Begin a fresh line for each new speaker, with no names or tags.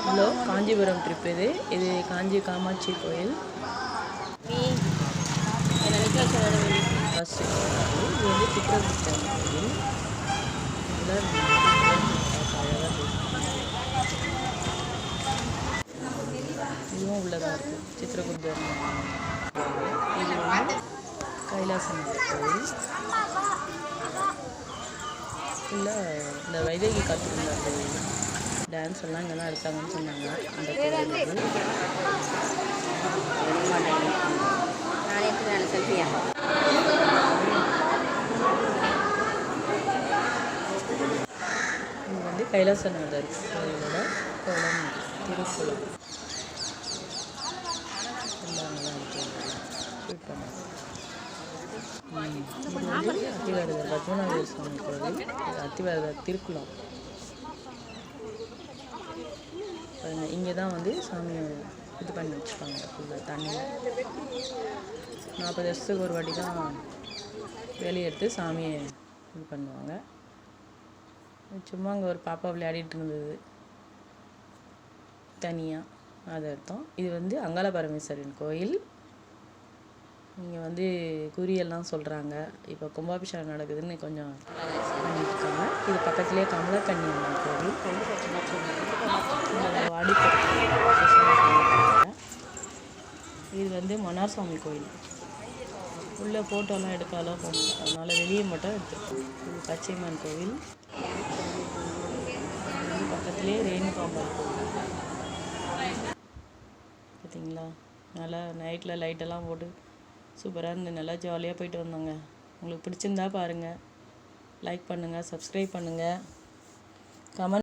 Hello, Kanchipuram trip இது காஞ்சி காமாட்சி கோயில் first. இது வந்து சித்திரகுப்தன் கோயில். இதுவும் உள்ளதாக இருக்குது சித்திரகுப்தன். இது வந்து கைலாசநாதர் கோயில். இல்லை, இந்த வைதேகி காத்திருந்த கோயில் டான்ஸ் எல்லாம் இங்கே தான் எடுத்தாங்கன்னு சொன்னாங்க. அந்த கோயில் இது. இது வந்து கைலாசநாதர் கோயிலோட குளம், திருக்குளம் எல்லாம் நல்லா இருக்கு. ஷூட் பண்ணாங்க. இது வந்து அத்திவரதர் பத்மநாப சுவாமி கோவில். இது அத்திவரதர் திருக்குளம். இங்கே தான் வந்து சாமியை இது பண்ணி வச்சுருப்பாங்க. ஃபுல்லாக தண்ணியில் 40 வருஷத்துக்கு ஒரு வாட்டி தான் வெளியே எடுத்து சாமியை இது பண்ணுவாங்க. சும்மா அங்கே ஒரு பாப்பா விளையாடிட்டு இருந்தது தனியாக, அதை எடுத்தோம். இது வந்து அங்காள பரமேஸ்வரன் கோயில். இங்கே வந்து குறியெல்லாம் சொல்கிறாங்க. இப்போ கும்பாபிஷேகம் நடக்குதுன்னு கொஞ்சம் பண்ணியிருக்காங்க. இது பக்கத்துலேயே கமலக்கன்னி அம்மன் கோவில். இது வந்து மன்னார்சாமி கோயில். உள்ளே ஃபோட்டோலாம் எடுக்கலாம் போகணும், அதனால் வெளியே மட்டும் எடுத்துருக்கோம். இது பச்சையம்மன் கோவில். பக்கத்துலேயே ரேணுகாம்பாள் கோவில். பார்த்தீங்களா, நல்லா நைட்டில் லைட்டெல்லாம் போட்டு சூப்பராக இருந்து நல்லா ஜாலியாக போயிட்டு வந்தோங்க. உங்களுக்கு பிடிச்சிருந்தா பாருங்கள், லைக் பண்ணுங்கள், சப்ஸ்கிரைப் பண்ணுங்கள், கமெண்ட்